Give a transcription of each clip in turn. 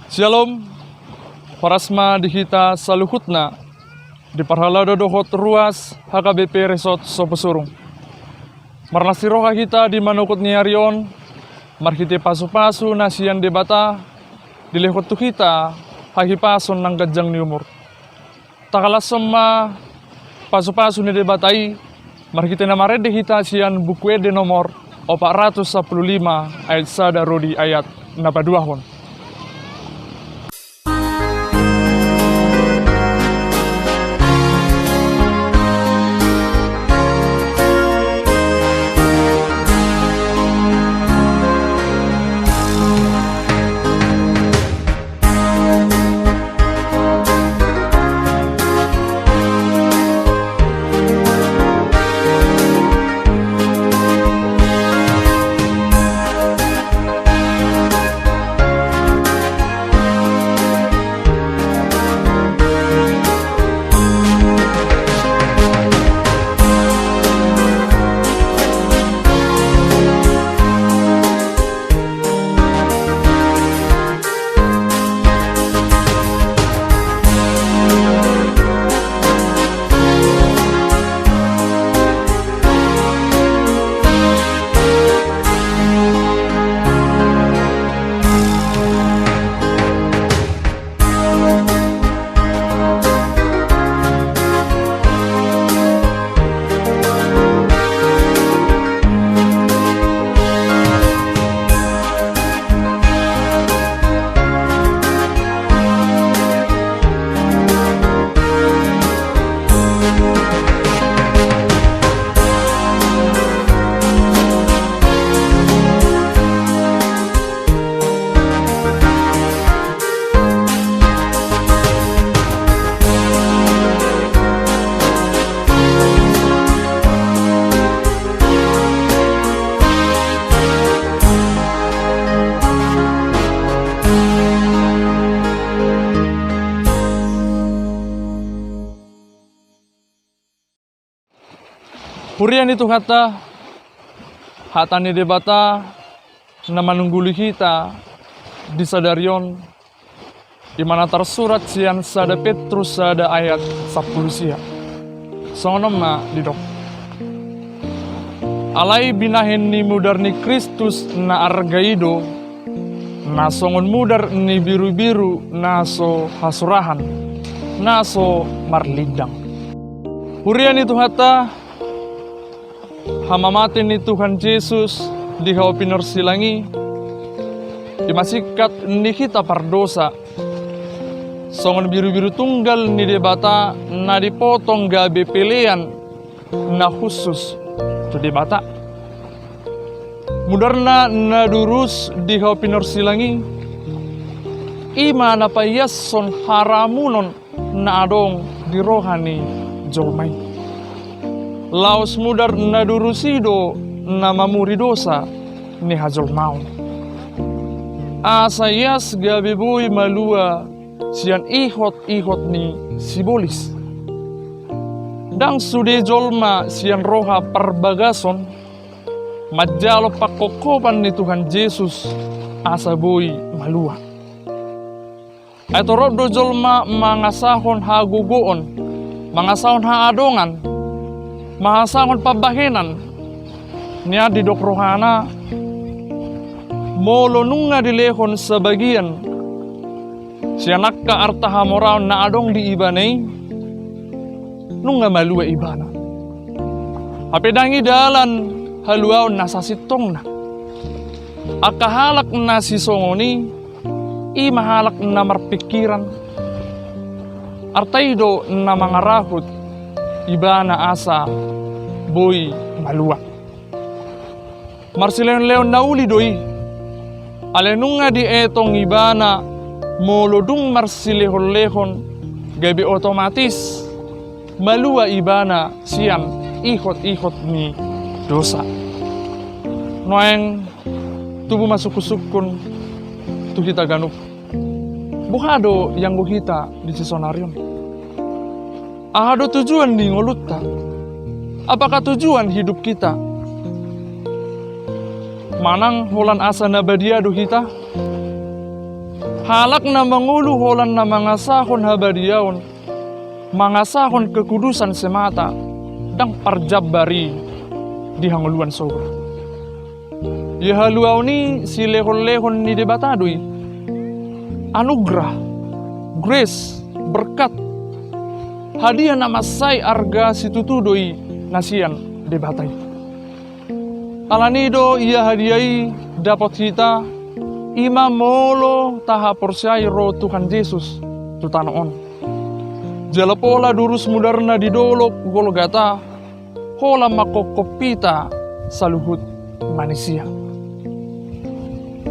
Shalom, parasma dihita saluhutna di parhalado dohot ruas HKBP Resort Soposurung. Marnasiroha kita di manukut niarion, marhite pasu-pasu nasian debata, dilehot tu kita hahipason ng gajang ni umur. Takalas sama pasu-pasu ni debatai, marhite na marede hita sian bukwe de nomor 415 ayat sada rodi ayat napaduahon. Hurian itu kata hatani debata na manungguli kita di sadarion di mana tersurat sian sada Petrus sada ayat 10 sia. Sonom na didok. Alai binahin ni mudar ni Kristus na argaido na songon mudar ni biru-biru naso hasurahan naso marlidang. Hurian itu kata hamamatin ni Tuhan Yesus di hau pinorsilangi dimasikat ni kita pardosa songon biru-biru tunggal ni debata na dipotong gabe pelean na khusus tu debata mudarna na durus di hau pinorsilangi ima na payas son haramunon na adong di rohani jomai laos mudar na durusido na mamuri dosa ni hajol maun. Asayas gabiboy malua sian ihot-ihot ni sibolis. Dang sude jolma sian roha perbagason majalo pakokopan ni Tuhan Yesus asaboy malua. Ato rodo jolma mangasahon hagugoon, mangasahon haadongan, mahasangon pabahenan niya didok rohana molo nunga dilehon sa bagian siya nakka artaha moraw na adong di ibanay nunga malua ibana hapedangi dalan haluaw nasa sitong na akahalak na si songoni imahalak na marpikiran artaydo na mga rahot ibana asa boy malua. Marsileon-leon na uli doi. Alenunga di etong ibana molodung marsilehon-lehon gabi otomatis malua ibana siang ihot-ihot ni dosa. Noeng tubuh masuk-sukun tu kita ganuk. Buhado yang buhita di sisonarium. Ahado tujuan di ngolutta. Apakah tujuan hidup kita? Manang hulan asa nabadiado kita? Halak na mangulu holan na mga sahon habadiyaon, mga sahon kekudusan semata, dang parjabari di hanguluan sogo. Yahaluaw ni si lehon-lehon ni debatadoy, anugerah, grace, berkat, hadiah na masay arga situtudoy nasian debatay. Alanido ia hadiai dapat kita ima molo taha porsyai ro Tuhan Yesus tutanoon. Jalapola durus mudarna di dolok Golgata, hola makokopita saluhut manusia.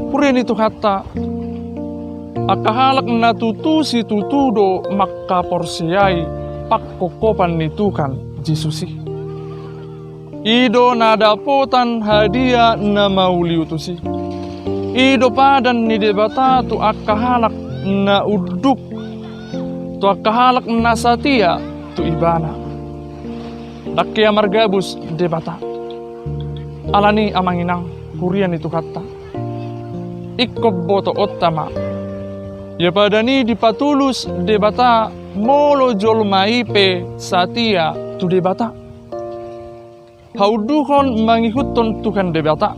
Purian itu kata, akahalak na tutusi tutudo maka porsyai pakkokopan ni Tuhan Yesusi. Ido na dapotan hadiah na mauliutusi. Ido padan ni debata tu akahalak na uduk, tu akahalak na satia tu ibana. Dakya margabus debata. Alani amanginang hurian itu kata. Ikob boto ottama. Ya padani dipatulus debata molo jol maipe satia tu debata. Hauduhon mangikuton Tuhan debata.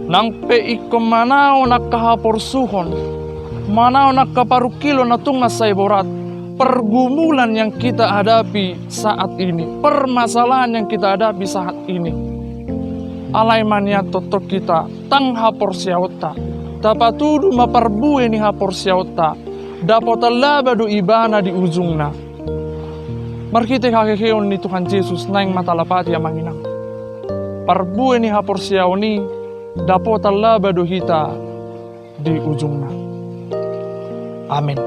Nang pe ikom manao nakahaporsuhon, manao nakaparukilo na tungas sa iborat, pergumulan yang kita hadapi saat ini, permasalahan yang kita hadapi saat ini. Alay mania totok kita, tang haporsyauta, tapatudu maparbue ni haporsyauta, dapat labado ibana di ujungna. Markite kakekeon ni Tuhan Yesus naing matalapati yang manginang. Parbue ni haporsyaw ni dapat labado hita di ujungna. Amin.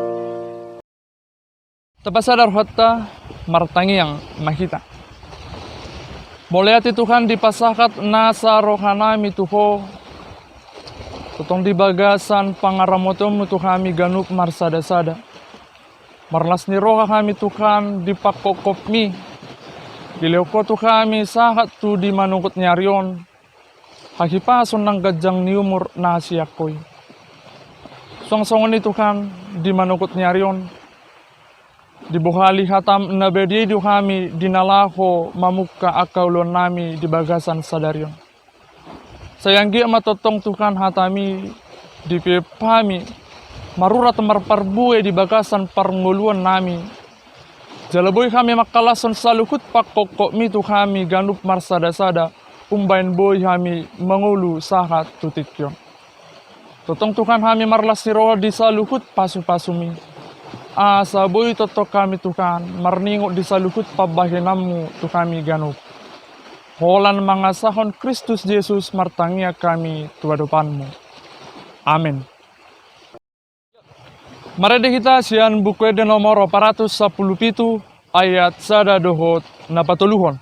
Tapasadar hatta martangi yang mahita. Moleati Tuhan dipasakat nasa rohanami tuho. Tutong di bagasan pangaramotom tu kami ganup marsada-sada. Marlas ni roha kami Tuhan dipakokop mi. Dilewko tu kami sahat tu di manukot nyarion. Hakipason ng gadyang ni umur na siyakoy. Songsongon ni Tuhan di manukot nyarion. Dibuhali hatam na bediyo kami dinalaho mamuka akaulon nami di bagasan sadaryon. Sayanggi matotong Tuhan hatami di pepami marurat marparbue di bagasan parnguluan nami. Jalaboy kami makalason sa lukut pakokok mitu kami ganup marsada-sada umbain boy kami mangulu sahat tutikyon. Totong Tuhan kami marlas ni roh di sa lukut pasu-pasumi. Asa boy totok kami Tuhan marningot di sa lukut pabahinamu tu kami ganup. Holan mga sahon Kristus Yesus martangia kami tuadopanmu. Amin. Mari kita sian buku ede nomor 417 ayat sada dohot na patuluhon.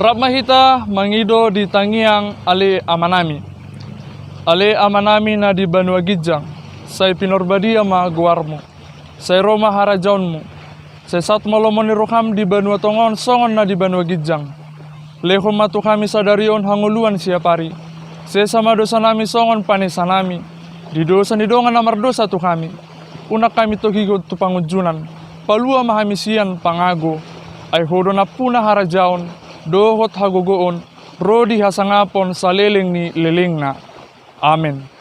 Rap mahita mangido di tangiang ali amanami. Ali amanami na di Banua Gijang, say pinorbadi ama guarmo. Say Roma harajaon mo. Say sat molomon ni Rokam di Banua Tongon, songon na di Banua Gijang. Lehom matu kami sadarion hanguluan siya pari. Say sama dosa nami songon panisa nami. Di dosa ni dongan amar dosa tu kami. Unak kami to higot tu pangujunan. Palua mahamisian pangago. Ay hodo na puna harajaon. Dohot hagogoon. Rodi hasangapon sa leleng ni leleng na. Amen.